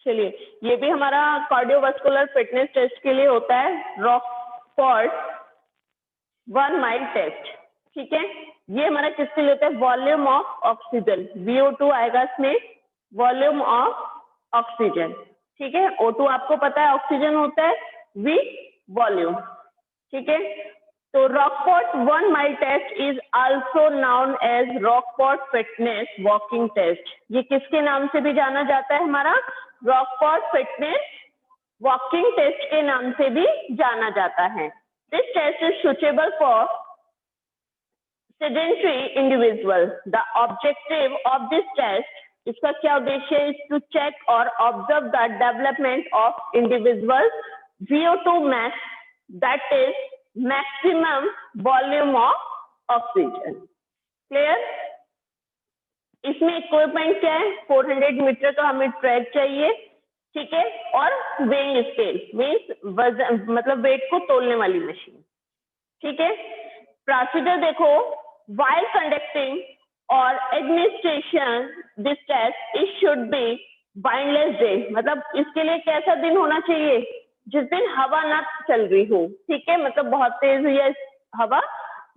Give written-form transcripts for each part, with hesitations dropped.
चलिए, ये भी हमारा कार्डियोवास्कुलर फिटनेस टेस्ट के लिए होता है, रॉकफोर्ड 1 माइल टेस्ट। ठीक है, ये हमारा किसके लिए होता है? वॉल्यूम ऑफ ऑक्सीजन, VO2 आएगा इसमें, वॉल्यूम ऑफ ऑक्सीजन। ठीक है, O2 आपको पता है ऑक्सीजन होता है, V वॉल्यूम। ठीक है, तो Rockford 1 mile test is also known as Rockford fitness walking test. ये किसके नाम से भी जाना जाता है? हमारा रॉकफोर्ड फिटनेस वॉकिंग टेस्ट के नाम से भी जाना जाता है। This test is suitable for sedentary individual. The objective of this test, इसका क्या उद्देश्य है? is to check or observe the development of individual VO2 max, that is maximum volume of oxygen. Clear? इसमें इक्विपमेंट क्या है? 400 metre का हमें track चाहिए, ठीक है, और वेइंग स्केल मीन्स वजन, मतलब वेट को तोलने वाली मशीन। ठीक है, प्रोसीजर देखो, while conducting or administration this test it should be windless day, मतलब इसके लिए कैसा दिन होना चाहिए? जिस दिन हवा ना चल रही हो। ठीक है, मतलब बहुत तेज या हवा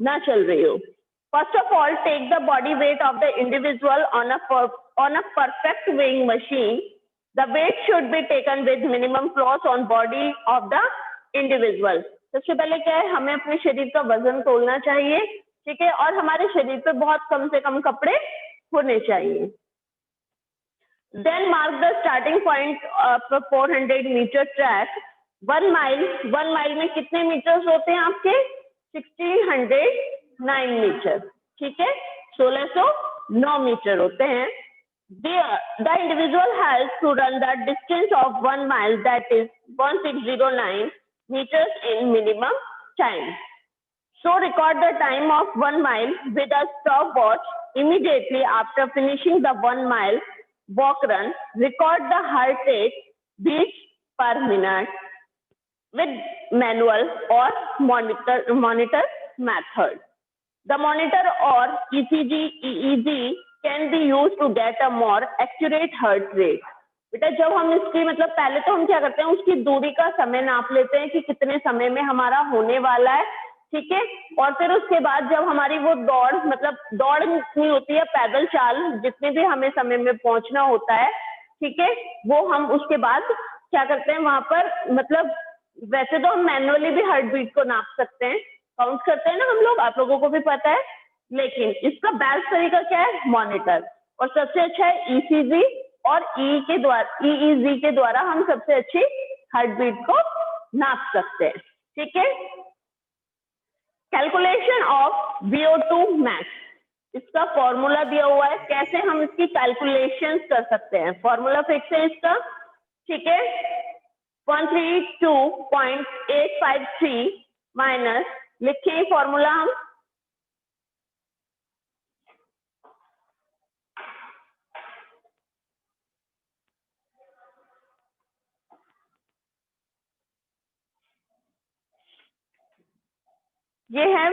ना चल रही हो। First of all, take the body weight of the individual on a perfect weighing machine. The weight should be taken with minimum force on body of the individual. सबसे पहले क्या है? हमें अपने शरीर का वजन तोलना चाहिए। ठीक है, और हमारे शरीर पे बहुत कम से कम कपड़े होने चाहिए। Then mark the starting point of 400 metre track. 1 mile में कितने मीटर्स होते हैं आपके? 1609 मीटर। ठीक है, 1609 मीटर होते हैं। The individual has to run the distance of 1 mile, that is 1609 meters in minimum time. So record the time of 1 mile with a stopwatch. Immediately after finishing the 1 mile walk run, record the heart rate, beats per minute with manual or monitor method. The monitor or ECG, EEG can be used to get a more accurate heart rate. बेटा जब हम इसकी मतलब पहले तो हम क्या करते हैं, उसकी दूरी का समय नाप लेते हैं कि कितने समय में हमारा होने वाला है। ठीक है, और फिर उसके बाद जब हमारी वो दौड़, मतलब दौड़ नहीं होती है, पैदल चाल, जितने भी हमें समय में पहुंचना होता है, ठीक है, वो हम उसके बाद क्या करते हैं वहां पर, मतलब वैसे तो हम मैनुअली भी हार्ट बीट को नाप सकते हैं, काउंट करते हैं ना हम लोग, आप लोगों को भी पता है, लेकिन इसका बेस्ट तरीका क्या है? मॉनिटर। और सबसे अच्छा है ECG और EEG के द्वारा हम सबसे अच्छी हार्ट बीट को नाप सकते हैं। ठीक है, कैलकुलेशन ऑफ VO2 मैक्स, इसका फॉर्मूला दिया हुआ है, कैसे हम इसकी कैलकुलेशन कर सकते हैं। फॉर्मूला फिक्स है इसका, ठीक है, 132.853 माइनस, लिखिए फॉर्मूला हम, ये है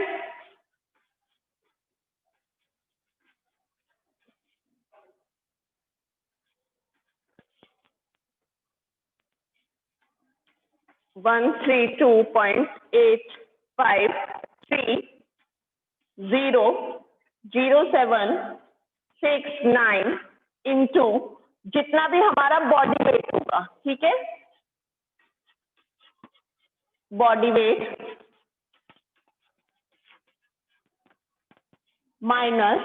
132.853,00769 इंटू जितना भी हमारा बॉडी वेट होगा। ठीक है, body weight minus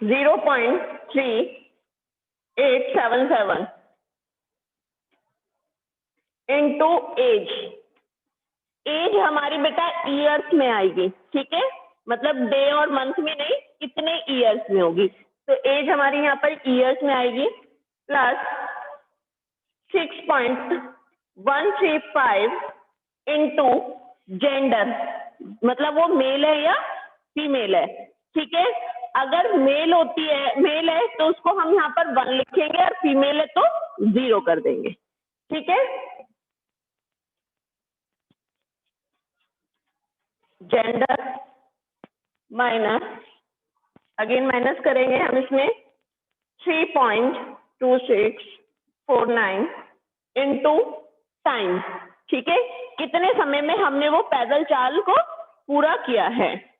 0.3877 into age. Age हमारी बेटा ईयर्स में आएगी। ठीक है, मतलब डे और मंथ में नहीं, कितने ईयर्स में होगी, तो एज हमारी यहाँ पर ईयर्स में आएगी, प्लस 6.135 इंटू जेंडर, मतलब वो मेल है या फीमेल है। ठीक है, अगर मेल है तो उसको हम यहाँ पर 1 लिखेंगे, और फीमेल है तो 0 कर देंगे। ठीक है, जेंडर माइनस, अगेन माइनस करेंगे हम इसमें 3.2649 इंटू टाइम। ठीक है, कितने समय में हमने वो पैदल चाल को पूरा किया है।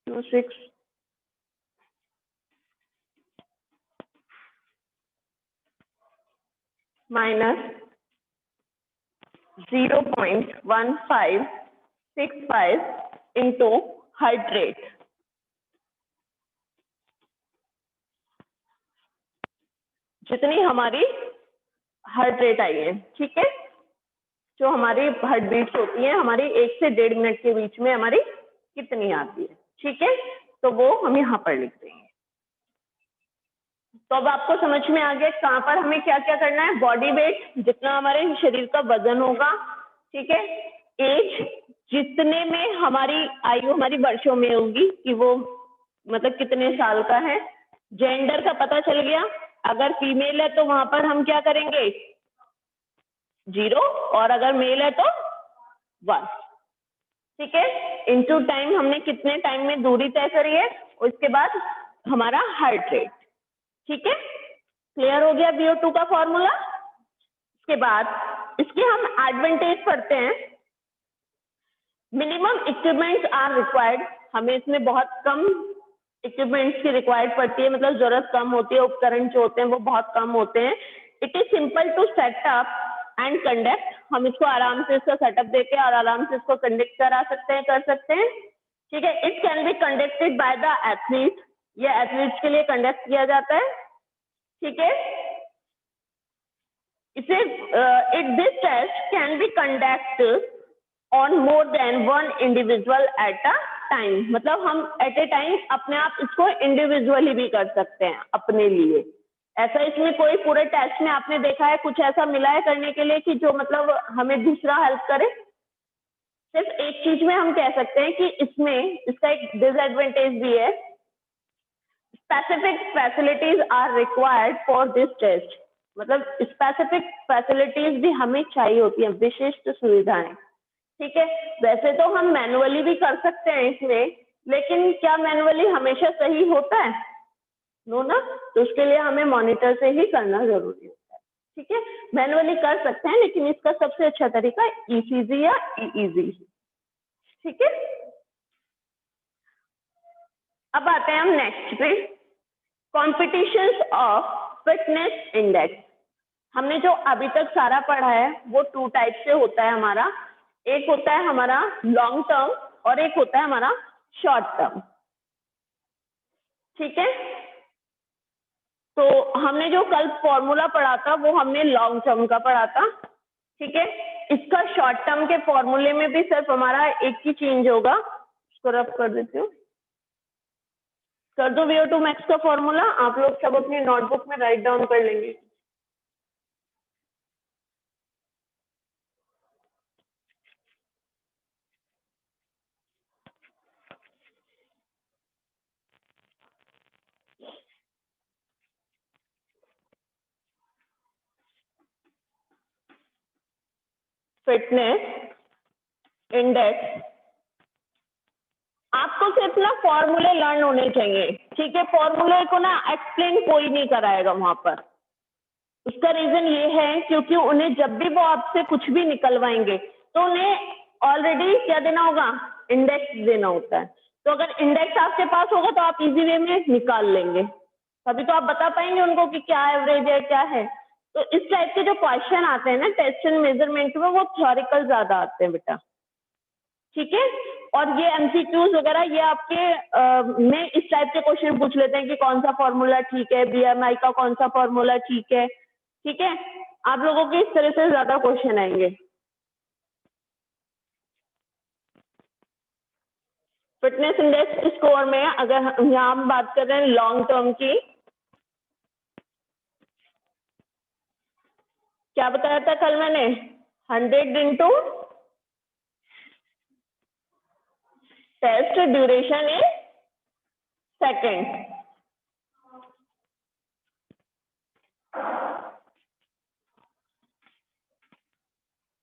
Two six minus 0.1565 into heart rate. जितनी हमारी हार्ट रेट आई है, ठीक है, जो हमारी हार्ट बीट्स होती हैं हमारी 1 से 1.5 मिनट के बीच में हमारी कितनी आती है। ठीक है, तो वो हम यहाँ पर लिख देंगे। तो अब आपको समझ में आ गया कहाँ पर हमें क्या क्या करना है। बॉडी वेट जितना हमारे शरीर का वजन होगा, ठीक है, एज जितने में हमारी आयु हमारी वर्षों में होगी कि वो मतलब कितने साल का है। जेंडर का पता चल गया, अगर फीमेल है तो वहां पर हम क्या करेंगे 0 और अगर मेल है तो 1। ठीक है, इनटू टाइम हमने कितने टाइम में दूरी तय करी है, उसके बाद हमारा हार्ट रेट। ठीक है, क्लियर हो गया VO2 का फॉर्मूला। इसके बाद इसके हम एडवांटेज पढ़ते हैं। मिनिमम इक्विपमेंट्स आर रिक्वायर्ड, हमें इसमें बहुत कम इक्विपमेंट्स की रिक्वायर्ड पड़ती है, मतलब जरूरत कम होती है, उपकरण जो होते हैं वो बहुत कम होते हैं। It is simple to set up and conduct, हम इसको आराम से इसका सेटअप देके और आराम से इसको कंडक्ट करा सकते हैं, कर सकते हैं। ठीक है, it can be conducted by the athlete, ये एथलीट्स के लिए कंडक्ट किया जाता है। ठीक है, इसे it this test can be conduct on more than one individual at a time, मतलब हम एट ए टाइम अपने आप इसको इंडिविजुअली भी कर सकते हैं अपने लिए। ऐसा इसमें कोई पूरे टेस्ट में आपने देखा है कुछ ऐसा मिला है करने के लिए कि जो मतलब हमें दूसरा हेल्प करे। सिर्फ एक चीज में हम कह सकते हैं कि इसमें इसका एक डिसएडवांटेज भी है, specific facilities are required for this test, मतलब स्पेसिफिक फैसिलिटीज भी हमें चाहिए होती है, विशिष्ट सुविधाएं। ठीक है, वैसे तो हम मैनुअली भी कर सकते हैं इसमें, लेकिन क्या मैनुअली हमेशा सही होता है? नो ना, तो उसके लिए हमें मॉनिटर से ही करना जरूरी होता है। ठीक है, मैनुअली कर सकते हैं लेकिन इसका सबसे अच्छा तरीका ECG या EEG। ठीक है, अब आते हैं हम नेक्स्ट पे, कॉम्पिटिशन्स ऑफ फिटनेस इंडेक्स। हमने जो अभी तक सारा पढ़ा है वो 2 टाइप से होता है हमारा, एक होता है हमारा लॉन्ग टर्म और एक होता है हमारा शॉर्ट टर्म। ठीक है, तो हमने जो कल फॉर्मूला पढ़ा था वो हमने लॉन्ग टर्म का पढ़ा था। ठीक है, इसका शॉर्ट टर्म के फॉर्मूले में भी सिर्फ हमारा एक ही चेंज होगा, इसको रफ कर देती हूँ, कर दो VO2 मैक्स का फॉर्मूला, आप लोग सब अपनी नोटबुक में राइट डाउन कर लेंगे। फिटनेस इंडेक्स, आपको सिर्फ ना फॉर्मूले लर्न होने चाहिए। ठीक है, फॉर्मूले को ना एक्सप्लेन कोई नहीं कराएगा वहां पर। उसका रीजन ये है क्योंकि उन्हें जब भी वो आपसे कुछ भी निकलवाएंगे तो उन्हें ऑलरेडी क्या देना होगा, इंडेक्स देना होता है। तो अगर इंडेक्स आपके पास होगा तो आप इजी वे में निकाल लेंगे, तभी तो आप बता पाएंगे उनको कि क्या एवरेज है क्या है। तो इस टाइप के जो क्वेश्चन आते हैं ना टेस्ट एंड मेजरमेंट में, वो थ्योरिकल ज्यादा आते हैं बेटा। ठीक है, और ये MCQs वगैरह ये आपके में इस टाइप के क्वेश्चन पूछ लेते हैं कि कौन सा फॉर्मूला ठीक है, BMI का कौन सा फॉर्मूला ठीक है। ठीक है, आप लोगों के इस तरह से ज्यादा क्वेश्चन आएंगे। फिटनेस इंडेक्स स्कोर में अगर यहाँ हम बात कर रहे हैं लॉन्ग टर्म की, क्या बताया था कल मैंने, 100 into test duration in second.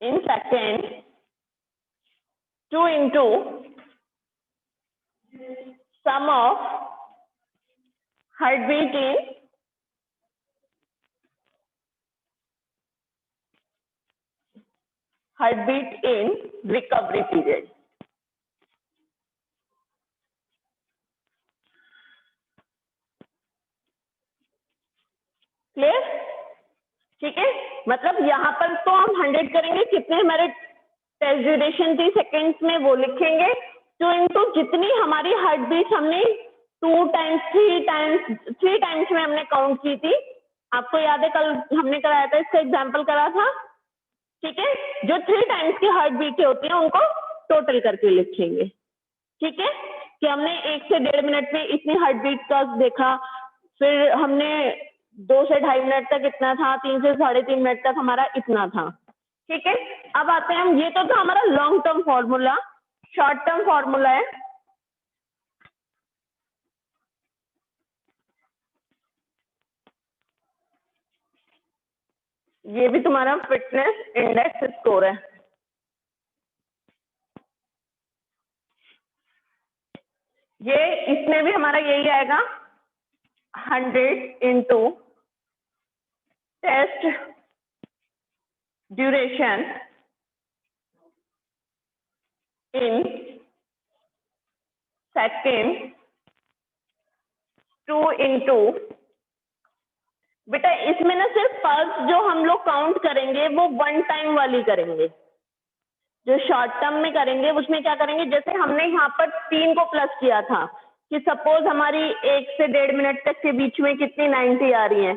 In second, 2 into sum of heartbeat in recovery period. Clear? ठीक है, मतलब यहाँ पर तो हम 100 करेंगे, कितने हमारे टेस्ट ड्यूरेशन थी सेकेंड्स में वो लिखेंगे. 2 into जितनी हमारी हार्ट बीट हमने 2 टाइम्स 3 टाइम्स में हमने काउंट की थी. आपको याद है कल हमने कराया था, इसका एग्जाम्पल करा था. ठीक है, जो 3 टाइम्स की हार्ट बीटें होती हैं उनको टोटल करके लिखेंगे. ठीक है, कि हमने 1 से 1.5 मिनट में इतनी हार्ट बीट का देखा, फिर हमने 2 से 2.5 मिनट तक इतना था, 3 से 3.5 मिनट तक हमारा इतना था. ठीक है, अब आते हैं हम, ये तो था हमारा long term formula. Short term formula है, ये भी तुम्हारा फिटनेस इंडेक्स स्कोर है. ये इसमें भी हमारा यही आएगा, 100 into test duration in second 2 into, बेटा इसमें ना सिर्फ पल्स जो हम लोग काउंट करेंगे वो 1 टाइम वाली करेंगे. जो शॉर्ट टर्म में करेंगे उसमें क्या करेंगे, जैसे हमने यहाँ पर 3 को प्लस किया था कि सपोज हमारी 1 से 1.5 मिनट तक के बीच में कितनी 90 आ रही है,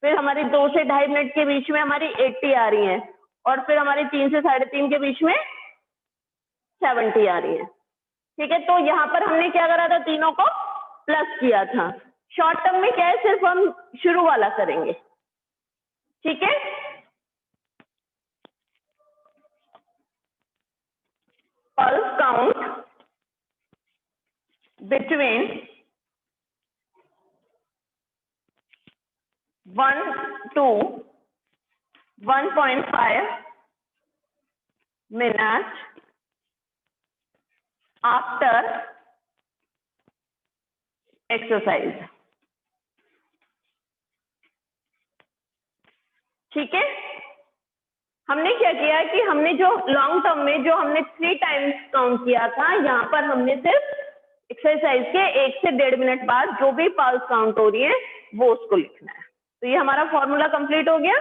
फिर हमारी 2 से 2.5 मिनट के बीच में हमारी 80 आ रही है, और फिर हमारी 3 से 3.5 के बीच में 70 आ रही है. ठीक है, तो यहाँ पर हमने क्या करा था, तीनों को प्लस किया था. शॉर्ट टर्म में क्या है, सिर्फ हम शुरू वाला करेंगे. ठीक है, pulse count between 1 to 1.5 minutes after exercise. ठीक है, हमने क्या किया कि हमने जो लॉन्ग टर्म में जो हमने 3 टाइम्स काउंट किया था, यहाँ पर हमने सिर्फ एक्सरसाइज के 1 से 1.5 मिनट बाद जो भी पल्स काउंट हो रही है वो उसको लिखना है. तो ये हमारा फॉर्मूला कंप्लीट हो गया.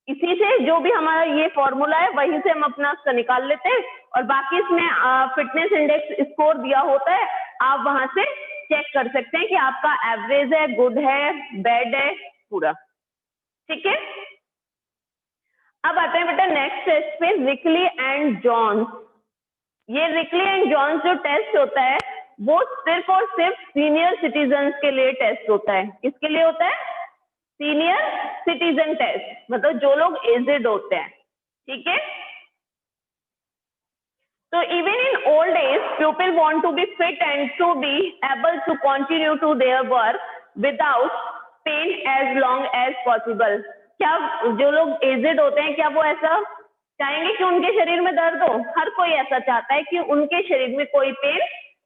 इसी से जो भी हमारा ये फॉर्मूला है वहीं से हम अपना निकाल लेते हैं, और बाकी इसमें फिटनेस इंडेक्स स्कोर दिया होता है, आप वहां से चेक कर सकते हैं कि आपका एवरेज है, गुड है, बैड है, पूरा. ठीक है, अब आते हैं बेटा नेक्स्ट टेस्ट पे, रिकली एंड जॉन्स. ये रिकली एंड जॉन्स जो टेस्ट होता है वो सिर्फ और सिर्फ सीनियर सिटीजन्स के लिए टेस्ट होता है. किसके लिए होता है? सीनियर सिटीजन टेस्ट, मतलब जो लोग एजेड होते हैं. ठीक है, तो even in old age people want to be fit and to be able to continue to their work without pain as long as possible. क्या जो लोग एजेड होते हैं क्या वो ऐसा चाहेंगे कि उनके शरीर में दर्द हो? हर कोई ऐसा चाहता है कि उनके शरीर में कोई पेन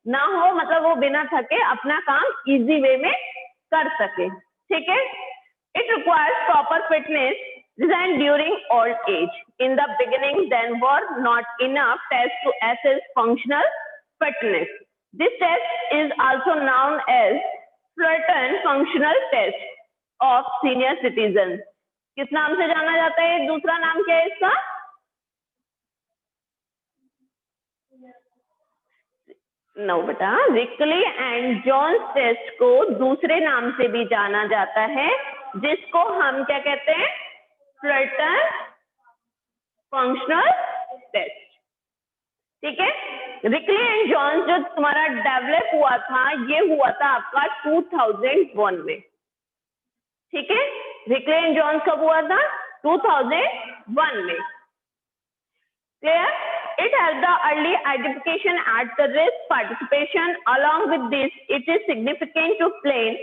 ना हो, मतलब वो बिना थके अपना काम इजी वे में कर सके. ठीक है, it requires proper fitness designed during old age. In the beginning, there were not enough tests to assess functional fitness. This test is also known as Fulton Functional Test of Senior Citizens. किस नाम से जाना जाता है? दूसरा नाम क्या है इसका? नो बेटा, रिकली एंड जॉन्स टेस्ट को दूसरे नाम से भी जाना जाता है, जिसको हम क्या कहते हैं? फ्लटन फंक्शनल टेस्ट. ठीक है, रिकली एंड जॉन्स जो तुम्हारा डेवलप हुआ था, ये हुआ था आपका 2001 में. ठीक है, रिकली एंड जॉन्स कब हुआ था? 2001 में. Clear? It helps the early identification at the risk participation. Along with this, it is significant to plan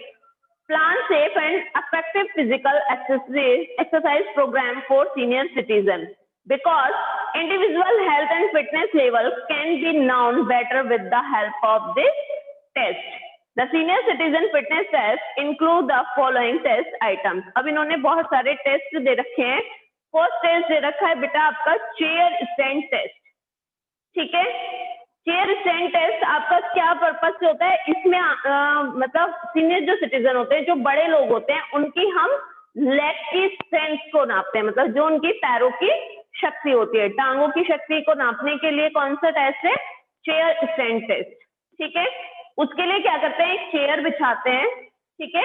safe and effective physical exercise program for senior citizens, because individual health and fitness level can be known better with the help of this test. The senior citizen fitness test include the following test items. अब इन्होंने बहुत सारे test दे रखे हैं. First test दे रखा है बेटा आपका चेयर स्टैंड टेस्ट. ठीक है, चेयर स्टैंड टेस्ट आपका क्या पर्पज से होता है? इसमें मतलब सीनियर जो सिटीजन होते हैं, जो बड़े लोग होते हैं, उनकी हम लेग की स्ट्रेंथ को नापते हैं, मतलब जो उनकी पैरों की शक्ति होती है, टांगों की शक्ति को नापने के लिए कौन सा टेस्ट है? Chair stand test. ठीक है, उसके लिए क्या करते हैं? एक चेयर बिछाते हैं. ठीक है,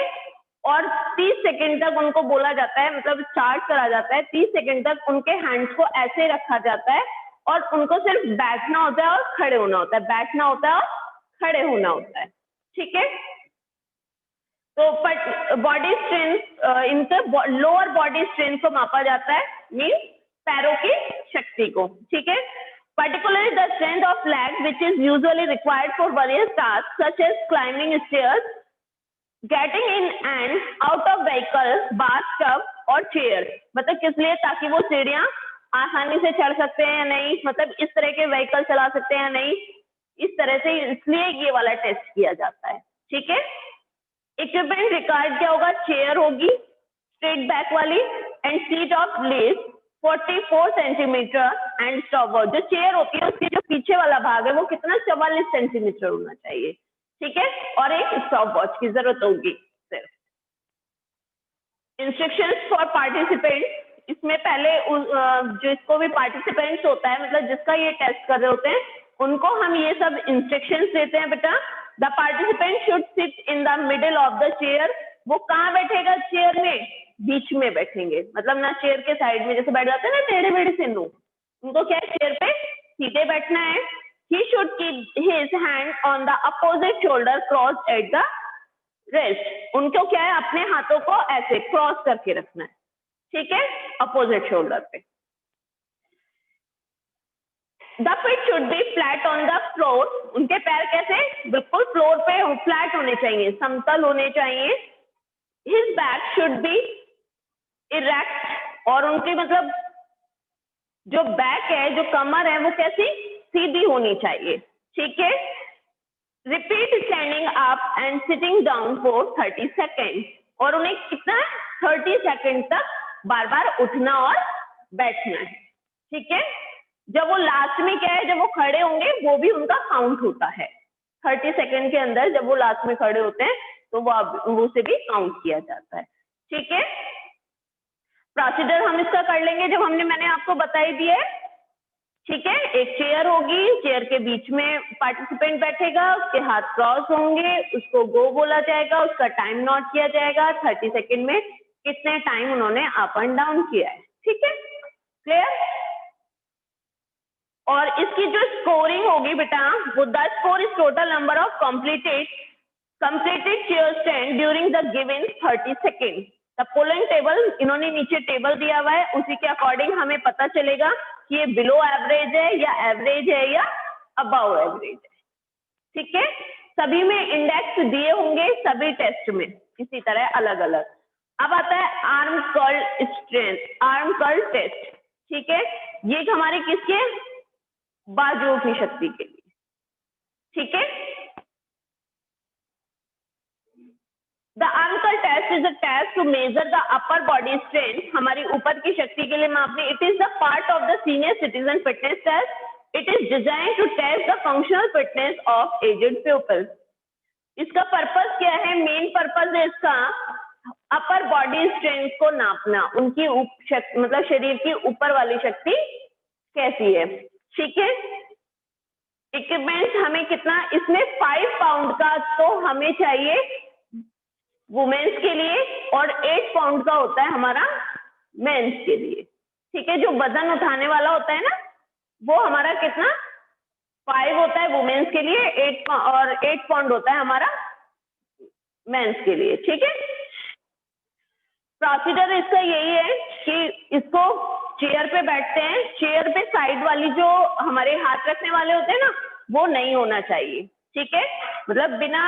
और 30 सेकंड तक उनको बोला जाता है, मतलब स्टार्ट करा जाता है, 30 सेकंड तक उनके हैंड्स को ऐसे रखा जाता है और उनको सिर्फ बैठना होता है और खड़े होना होता है, बैठना होता है और खड़े होना होता है. ठीक है, तो बॉडी स्ट्रेंथ, इनका लोअर बॉडी स्ट्रेंथ को मापा जाता है, मीन्स पैरों की शक्ति को. ठीक है, particularly the strength of leg, which is usually required for various tasks such as climbing stairs, getting in and out of vehicle, bathtub और chair. मतलब किस लिए? ताकि वो सीढ़ियां आसानी से चढ़ सकते हैं या नहीं, मतलब इस तरह के व्हीकल चला सकते हैं या नहीं, इस तरह से, इसलिए ये वाला टेस्ट किया जाता है. ठीक है, इक्विपमेंट रिक्वायर्ड क्या होगा? चेयर होगी स्ट्रेट बैक वाली and seat of less 44 centimetre and stopwatch. जो चेयर होती है उसके जो पीछे वाला भाग है वो कितना? 44 सेंटीमीटर होना चाहिए. ठीक है, और एक स्टॉपवॉच की जरूरत होगी सिर्फ. इंस्ट्रक्शंस फॉर पार्टिसिपेंट, इसमें पहले जिसको भी पार्टिसिपेंट्स होता है, मतलब जिसका ये टेस्ट कर रहे होते हैं, उनको हम ये सब इंस्ट्रक्शंस देते हैं. बेटा, the participant should sit in the middle of the chair. वो कहाँ बैठेगा? चेयर में बीच में बैठेंगे, मतलब ना चेयर के साइड में जैसे बैठ जाते हैं ना टेढ़े मेढ़े से लोग, उनको क्या है? चेयर पे सीधे बैठना है. He should keep his hand on the opposite shoulder crossed at the wrist. उनको क्या है? अपने हाथों को ऐसे क्रॉस करके रखना है. ठीक है, अपोजिट शोल्डर पे. The feet should be flat on the floor. उनके पैर कैसे? बिल्कुल फ्लोर पे फ्लैट होने चाहिए, समतल होने चाहिए. His back should be erect, और उनकी मतलब जो बैक है, जो कमर है, वो कैसी? सीधी होनी चाहिए. ठीक है, repeat standing up and sitting down for 30 second. और उन्हें कितना? 30 सेकेंड तक बार बार उठना और बैठना है. ठीक है, जब वो लास्ट में क्या है? जब वो खड़े होंगे वो भी उनका काउंट होता है. 30 सेकेंड के अंदर जब वो लास्ट में खड़े होते हैं तो वो से भी काउंट किया जाता है. ठीक है, प्रोसीजर हम इसका कर लेंगे जब मैंने आपको बताई दी है. ठीक है, एक चेयर होगी, चेयर के बीच में पार्टिसिपेंट बैठेगा, उसके हाथ क्रॉस होंगे, उसको गो बोला जाएगा, उसका टाइम नोट किया जाएगा, 30 सेकेंड में कितने टाइम उन्होंने अप एंड डाउन किया है. ठीक है, क्लियर? और इसकी जो स्कोरिंग होगी बेटा, वो the score is total number of completed chair stand during the given 30 seconds. The following table, इन्होंने नीचे टेबल दिया हुआ है, उसी के अकॉर्डिंग हमें पता चलेगा कि ये बिलो एवरेज है या एवरेज है या अबव एवरेज है. ठीक है, सभी में इंडेक्स दिए होंगे, सभी टेस्ट में इसी तरह अलग अलग. अब आता है arm curl strength, arm curl test. ठीक है, ये हमारे किसके? बाजुओं की शक्ति के लिए. ठीक है, The arm curl test is a test to measure the upper body strength. हमारी ऊपर की शक्ति के लिए मापने. It is the part of the senior citizen fitness test. It is designed to test the functional fitness of aged pupils. इसका purpose क्या है? मेन पर्पस है इसका अपर बॉडी स्ट्रेंथ को नापना, उनकी मतलब शरीर की ऊपर वाली शक्ति कैसी है. ठीक है, इक्विपमेंट हमें कितना? इसमें 5 पाउंड का तो हमें चाहिए वुमेन्स के लिए और 8 पाउंड का होता है हमारा मेंस के लिए. ठीक है, जो वजन उठाने वाला होता है ना, वो हमारा कितना? 5 होता है वुमेन्स के लिए, 8 पाउंड होता है हमारा मेंस के लिए. ठीक है, प्रोसीजर इसका यही है कि इसको चेयर पे बैठते हैं, चेयर पे साइड वाली जो हमारे हाथ रखने वाले होते हैं ना, वो नहीं होना चाहिए, ठीक है। मतलब बिना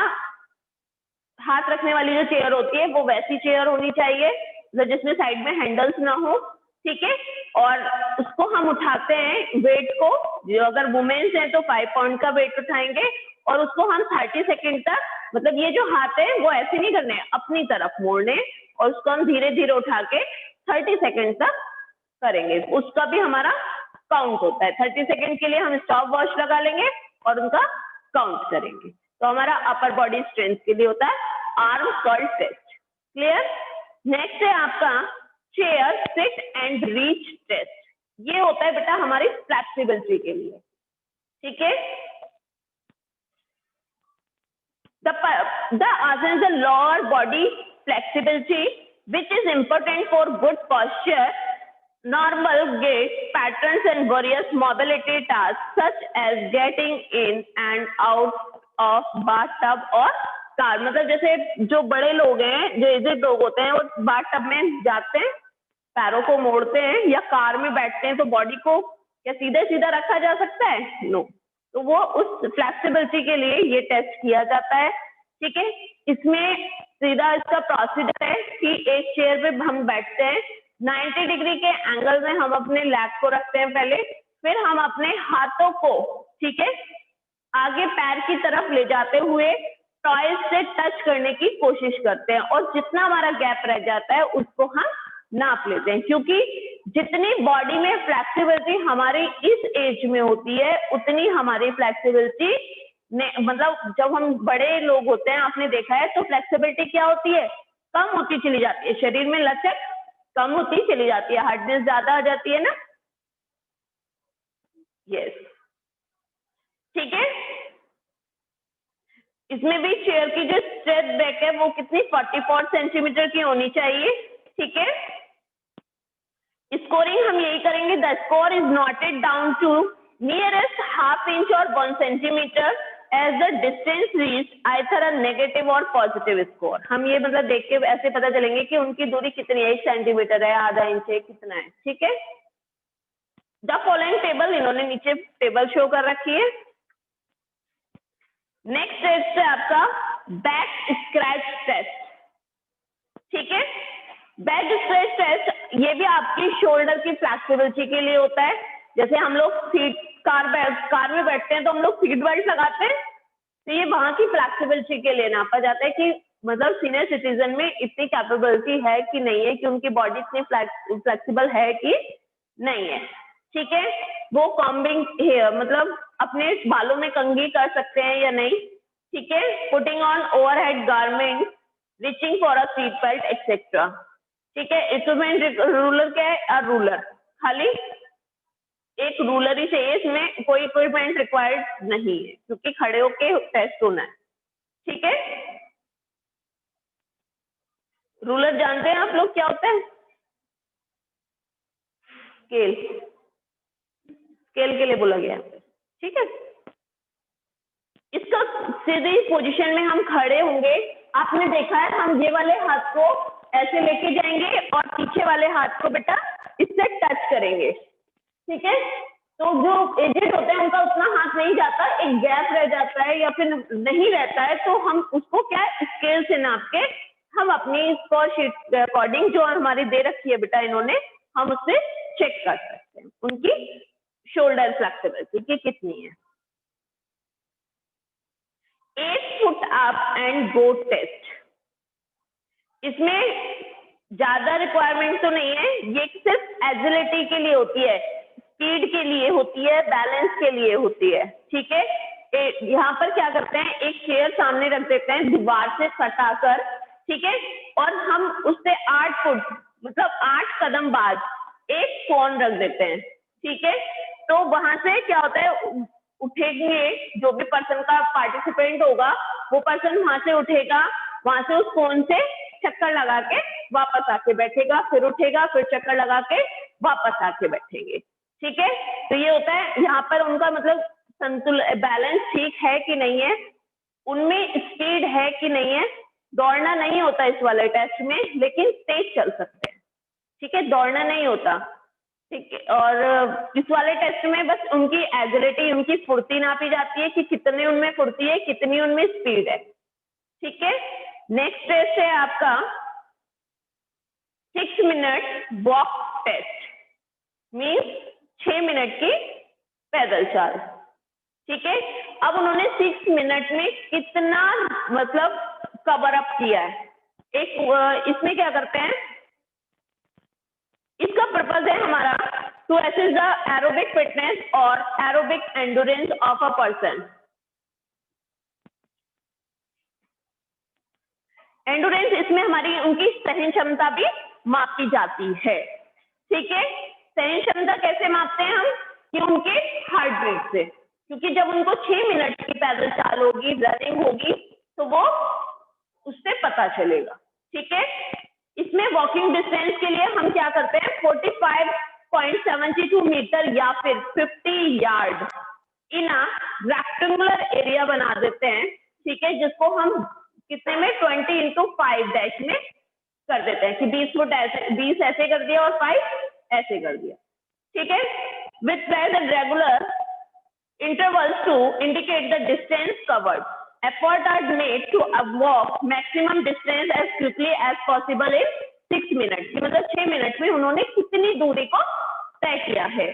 हाथ रखने वाली जो चेयर होती है वो वैसी चेयर होनी चाहिए, मतलब जिसमें साइड में हैंडल्स ना हो, ठीक है। और उसको हम उठाते हैं वेट को, जो अगर वुमेन्स हैं तो 5 पाउंड का वेट उठाएंगे और उसको हम 30 सेकेंड तक, मतलब ये जो हाथ है वो ऐसे नहीं करने, अपनी तरफ मोड़ने और उसको हम धीरे धीरे उठा के 30 सेकेंड तक करेंगे। उसका भी हमारा काउंट होता है। 30 सेकेंड के लिए हम स्टॉप वॉच लगा लेंगे और उनका काउंट करेंगे। तो हमारा अपर बॉडी स्ट्रेंथ के लिए होता है arm curl test. Clear. Next है आपका chair sit and reach test. ये होता है बेटा हमारी फ्लेक्सिबिलिटी के लिए, ठीक है। The asana is a lower body flexibility which is important for good posture, normal gait patterns and various mobility tasks such as getting in and out of bathtub or car। मतलब जैसे जो बड़े लोग हैं, जो एजेड लोग होते हैं, वो बाथटब में जाते हैं, पैरों को मोड़ते हैं, या कार में बैठते हैं तो बॉडी को क्या सीधे सीधा रखा जा सकता है? नो। तो वो उस फ्लेक्सिबिलिटी के लिए ये टेस्ट किया जाता है, ठीक है। इसमें सीधा इसका प्रोसीजर है कि एक चेयर पे हम बैठते हैं, 90 डिग्री के एंगल में हम अपने लेग को रखते हैं पहले, फिर हम अपने हाथों को, ठीक है, आगे पैर की तरफ ले जाते हुए टॉयज से टच करने की कोशिश करते हैं और जितना हमारा गैप रह जाता है उसको हम नाप लेते हैं, क्योंकि जितनी बॉडी में फ्लेक्सिबिलिटी हमारी इस एज में होती है उतनी हमारी फ्लेक्सिबिलिटी मतलब जब हम बड़े लोग होते हैं, आपने देखा है, तो फ्लेक्सिबिलिटी क्या होती है? कम होती चली जाती है, शरीर में लचक कम होती चली जाती है, हार्डनेस ज्यादा आ जाती है ना। यस, ठीक है। इसमें भी चेयर की जो स्ट्रेच बैक है वो कितनी 44 सेंटीमीटर की होनी चाहिए, ठीक है। स्कोरिंग हम यही करेंगे, the score is noted down to nearest half inch और 1 centimetre as the distance reach either a negative और पॉजिटिव स्कोर। हम ये मतलब देख के ऐसे पता चलेंगे कि उनकी दूरी कितनी है, 1 सेंटीमीटर है, आधा इंच है, कितना है, ठीक है। द फॉलोइंग टेबल, इन्होंने नीचे टेबल शो कर रखी है। नेक्स्ट टेस्ट है आपका बैक स्क्रैच टेस्ट, ठीक है। बैक स्क्रैच टेस्ट ये भी आपकी शोल्डर की फ्लेक्सिबिलिटी के लिए होता है। जैसे हम लोग सीट कार में बैठते हैं तो हम लोग सीट बेल्ट लगाते हैं, तो ये वहां की फ्लेक्सिबिलिटी के लिए नापा जाता है कि मतलब सीनियर सिटीजन में इतनी कैपेबिलिटी है कि नहीं है, कि उनकी बॉडी इतनी फ्लेक्सिबल है कि नहीं है, ठीक है। वो कॉम्बिंग हेयर मतलब अपने बालों में कंघी कर सकते हैं या नहीं, ठीक है। Putting on overhead garment, reaching for a seat belt etcetera, ठीक है। इंस्ट्रूमेंट रूलर क्या है? रूलर, खाली एक रूलर ही चाहिए, इसमें कोई इक्विपमेंट रिक्वायर्ड नहीं है क्योंकि खड़े होके टेस्ट होना है, ठीक है। रूलर जानते हैं आप लोग क्या होता है? स्केल, स्केल के लिए बोला गया, ठीक है। इसका सीधी पोजीशन में हम खड़े होंगे, आपने देखा है हम ये वाले हाथ को ऐसे लेके जाएंगे और पीछे वाले हाथ को बेटा इससे टच करेंगे, ठीक है। तो जो एजेड होते हैं उनका उतना हाथ नहीं जाता, एक गैप रह जाता है या फिर नहीं रहता है, तो हम उसको क्या स्केल से नाप के हम अपनी स्कोर शीट के अकॉर्डिंग जो हमारी दे रखी है बेटा इन्होंने, हम उससे चेक कर सकते हैं उनकी शोल्डर फ्लेक्सिबिलिटी की कितनी है। 8 foot up and go test, इसमें ज्यादा रिक्वायरमेंट तो नहीं है, ये सिर्फ एजिलिटी के लिए होती है, स्पीड के लिए होती है, बैलेंस के लिए होती है, ठीक है। यहाँ पर क्या करते हैं, एक चेयर सामने रख देते हैं दीवार से सटाकर, ठीक है, और हम उससे 8 फुट मतलब 8 कदम बाद एक फोन रख देते हैं, ठीक है। तो वहां से क्या होता है, उठेंगे जो भी पर्सन का पार्टिसिपेंट होगा वो पर्सन वहां से उठेगा, वहां से उस फोन से चक्कर लगा के वापस आके बैठेगा, फिर उठेगा, फिर चक्कर लगा के वापस आके बैठेंगे, ठीक है। तो ये होता है यहाँ पर उनका मतलब संतुलन, बैलेंस ठीक है कि नहीं है, उनमें स्पीड है कि नहीं है। दौड़ना नहीं होता इस वाले टेस्ट में, लेकिन तेज चल सकते हैं, ठीक है, दौड़ना नहीं होता। ठीक है। और इस वाले टेस्ट में बस उनकी एग्रेटी, उनकी फुर्ती नापी जाती है कि कितनी उनमें फुर्ती है, कितनी उनमें स्पीड है। ठीक है। नेक्स्ट टेस्ट है आपका 6 minute walk test, means 6 minute की पैदल चाल। ठीक है। अब उन्होंने 6 मिनट में कितना मतलब कवर अप किया है। एक इसमें क्या करते हैं, इसका पर्पज है हमारा to assess the aerobic fitness और aerobic endurance of a person. Endurance इसमें हमारी उनकी सहन क्षमता भी मापी जाती है। ठीक है। सहन क्षमता कैसे मापते हैं हम, कि उनके हार्ट रेट से, क्योंकि जब उनको 6 मिनट की पैदल चाल होगी, रनिंग होगी, तो वो उससे पता चलेगा। ठीक है। इसमें वॉकिंग डिस्टेंस के लिए हम क्या करते हैं, 45.72 मीटर या फिर 50 yard in a rectangular area बना देते हैं। ठीक है। जिसको हम कितने में 20 इंटू 5 डैश में कर देते हैं कि 20 फुट ऐसे, 20 ऐसे कर दिया और 5 ऐसे कर दिया। ठीक है। With press and regular intervals to indicate the distance covered. Efforts are made to walk maximum distance as quickly as possible in 6 minutes. मतलब 6 मिनट में उन्होंने कितनी दूरी को तय किया है।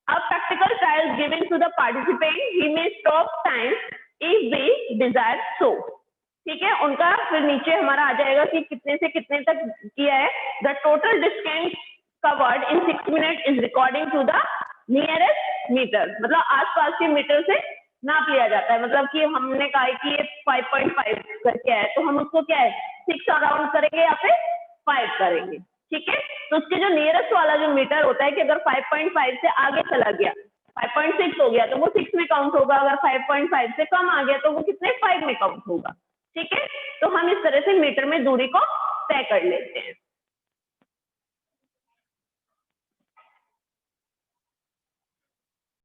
अब practical trials given to the participant, he may stop time if they desire so. ठीक है। उनका फिर नीचे हमारा आ जाएगा कि कितने से कितने तक किया है। The total distance covered in 6 minutes is according to the nearest metre, मतलब आसपास के मीटर से नाप लिया जाता है। मतलब कि हमने कहा है कि ये 5.5 करके है, तो हम उसको क्या है 6 अराउंड करेंगे या फिर 5 करेंगे। ठीक है। तो उसके जो नियरेस्ट वाला जो मीटर होता है कि अगर 5.5 से आगे चला गया, 5.6 हो गया, तो वो 6 में काउंट होगा। अगर 5.5 से कम आ गया तो वो कितने 5 में काउंट होगा। ठीक है। तो हम इस तरह से मीटर में दूरी को तय कर लेते हैं।